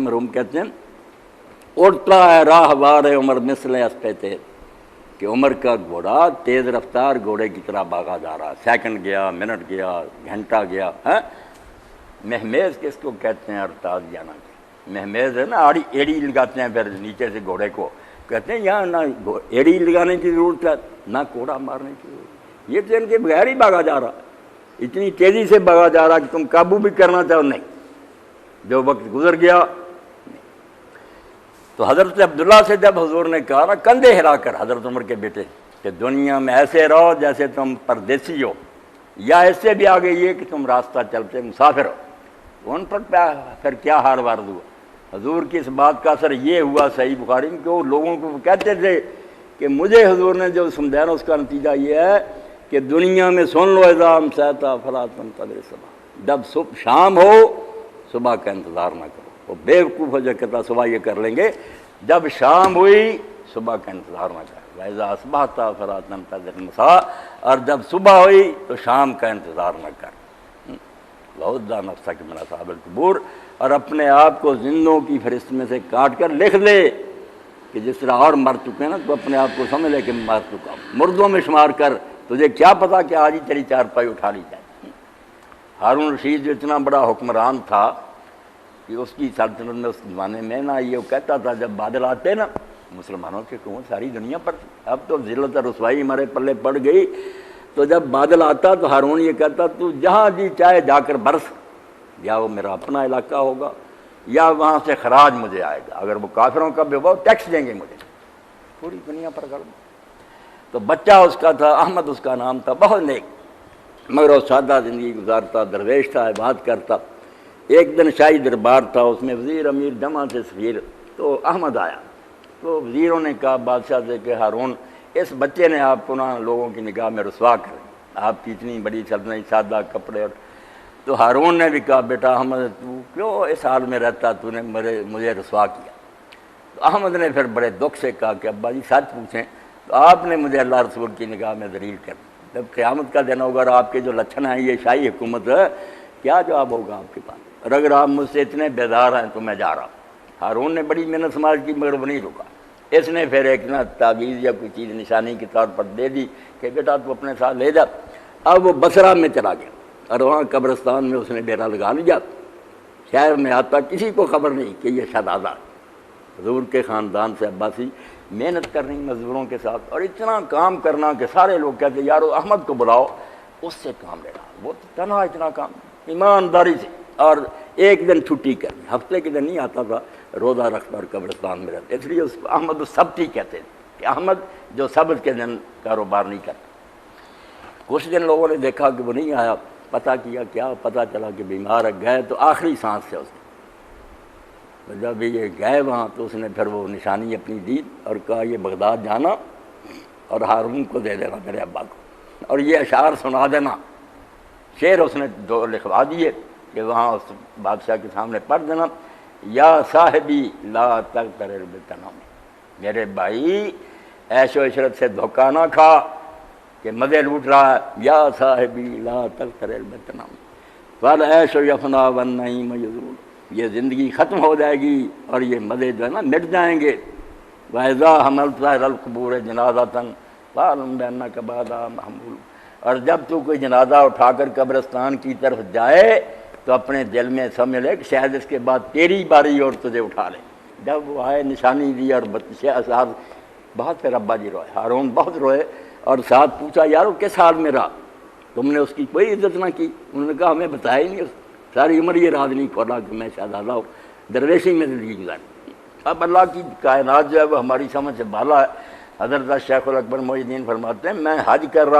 مرحوم کہتے ہیں اڑتا ہے راہ وار عمر مثل اسپے تیز، کہ عمر کا گھوڑا تیز رفتار گھوڑے کی طرح بھاگا جا رہا، سیکنڈ گیا، منٹ گیا، گھنٹہ گیا. مہمیز کس کو کہتے ہیں؟ اور تازیانہ مہمیز ہے نا، ایڑی لگاتے ہیں پھر نیچے سے گھوڑے کو، کہتے ہیں یہاں نہ ایڑی لگانے کی ضرورت ہے نہ کوڑا مارنے کی ضرورت، یہ تو ان کے بغیر ہی بھاگا جا رہا، اتنی تیزی سے بھاگا جا رہا کہ تم قابو بھی کرنا چاہو نہیں، جو وقت گزر گیا. تو حضرت عبداللہ سے جب حضور نے کہا نا کندھے ہلا کر، حضرت عمر کے بیٹے، کہ دنیا میں ایسے رہو جیسے تم پردیسی ہو، یا اس سے بھی آگے یہ کہ تم راستہ چلتے مسافر ہو، ان پر پھر کیا ہار وارد ہوا. حضور کی اس بات کا اثر یہ ہوا صحیح بخاری میں کہ وہ لوگوں کو کہتے تھے کہ مجھے حضور نے جو سمجھایا نا اس کا نتیجہ یہ ہے کہ دنیا میں سن لو اذام سہتا فلا تنتظر صبح، جب صبح شام ہو صبح کا انتظار نہ کرو. وہ بیوقوف جو کہتا صبح یہ کر لیں گے، جب شام ہوئی صبح کا انتظار نہ کر، وَإِذَا أَصْبَحْتَ فَلَا تَنتَظِرْ الْمَسَاءَ، اور جب صبح ہوئی تو شام کا انتظار نہ کر. وَعُدَّ نَفْسَكَ مِنْ أَصْحَابِ الْقُبُورِ، اور اپنے آپ کو زندوں کی فہرست میں سے کاٹ کر لکھ لے کہ جس طرح اور مر چکے ہیں نا تو اپنے آپ کو سمجھ لے کہ مر چکا ہوں، مردوں میں شمار کر، تجھے کیا پتا کہ آج ہی تیری چارپائی اٹھا لی جائے. ہارون رشید جو اتنا بڑا حکمران تھا کہ اس کی سلطنت میں اس زمانے میں نا یہ کہتا تھا جب بادل آتے نا مسلمانوں کے قوم ساری دنیا پر، اب تو ذلت اور رسوائی ہمارے پلے پڑ گئی، تو جب بادل آتا تو ہارون یہ کہتا تو جہاں جی چاہے جا کر برس، یا وہ میرا اپنا علاقہ ہوگا یا وہاں سے خراج مجھے آئے گا، اگر وہ کافروں کا بھی ہوا ٹیکس دیں گے مجھے، پوری دنیا پر کر. تو بچہ اس کا تھا احمد، اس کا نام تھا، بہت نیک، مگر وہ سادہ زندگی گزارتا، درویش تھا، عبادت کرتا. ایک دن شاہی دربار تھا، اس میں وزیر امیر جمع تھے سفیر، تو احمد آیا تو وزیروں نے کہا بادشاہ سے کہ ہارون اس بچے نے آپ کو نا لوگوں کی نگاہ میں رسوا کر، آپ کی اتنی بڑی سلطنت، سادہ کپڑے. اور تو ہارون نے بھی کہا بیٹا احمد تو کیوں اس حال میں رہتا، تو نے مجھے رسوا کیا. تو احمد نے پھر بڑے دکھ سے کہا کہ ابا جی سچ پوچھیں تو آپ نے مجھے اللہ رسول کی نگاہ میں ذلیل کر، جب قیامت کا دن ہوگا اور آپ کے جو لچھن ہیں یہ شاہی حکومت ہے، کیا جواب ہوگا آپ کے پاس؟ اور اگر آپ مجھ سے اتنے بیدار ہیں تو میں جا رہا ہوں. ہارون نے بڑی محنت سماج کی مگر وہ نہیں رکا، اس نے پھر ایک نا تعویذ یا کوئی چیز نشانی کے طور پر دے دی کہ بیٹا تو اپنے ساتھ لے جا. اب وہ بصرہ میں چلا گیا اور وہاں قبرستان میں اس نے ڈیرا لگا لیا. شہر میں آتا کسی کو خبر نہیں کہ یہ شہزادہ حضور کے خاندان سے عباسی، محنت کرنی مزدوروں کے ساتھ اور اتنا کام کرنا کہ سارے لوگ کہتے یارو احمد کو بلاؤ اس سے کام لے رہا، وہ تنہا اتنا کام ایمانداری سے. اور ایک دن چھٹی کرنی، ہفتے کے دن نہیں آتا تھا، روزہ رکھ کر قبرستان میں رہتے، اس لیے اس کو احمد السبتی کہتے تھے کہ احمد جو سبت کے دن کاروبار نہیں کرتا. کچھ دن لوگوں نے دیکھا کہ وہ نہیں آیا، پتہ کیا کیا پتہ چلا کہ بیمار ہے. گئے تو آخری سانس سے اس نے، جب یہ گئے وہاں تو اس نے پھر وہ نشانی اپنی دی اور کہا یہ بغداد جانا اور ہارون کو دے دینا میرے ابا کو، اور یہ اشعار سنا دینا. شعر اس نے دو لکھوا دیے کہ وہاں اس بادشاہ کے سامنے پڑھ دینا، یا صاحبی لا تغترر بتنام، میرے بھائی عیش و عشرت سے دھوکہ نہ کھا کہ مزے لوٹ رہا ہے، یا صاحبی لا تغترر بتنام فالعیش یفنا والنعیم یزول، یہ زندگی ختم ہو جائے گی اور یہ مزے جو ہے نا مٹ جائیں گے. وَإِذَا حَمَلْتَ إِلَى الْقُبُورِ جَنَازَةً فَاعْلَمْ بِأَنَّكَ بَعْدَهَا مَحْمُولٌ، اور جب تو کوئی جنازہ اٹھا کر قبرستان کی طرف جائے تو اپنے دل میں سمجھ لے کہ شاید اس کے بعد تیری باری اور تجھے اٹھا لے. جب وہ آئے نشانی دی اور صاحب بہت پھر ابا جی روئے، ہارون بہت روئے اور ساتھ پوچھا یارو کس حال میں رہا، تم نے اس کی کوئی عزت نہ کی. انہوں نے کہا ہمیں بتایا ہی نہیں، ساری عمر یہ راز نہیں کھولا کہ میں شہزادہ ہوں، درویشی میں زندگی گزاری. اب اللہ کی کائنات جو ہے وہ ہماری سمجھ سے بالا ہے. حضرت شیخ الاکبر محی الدین فرماتے ہیں میں حج کر رہا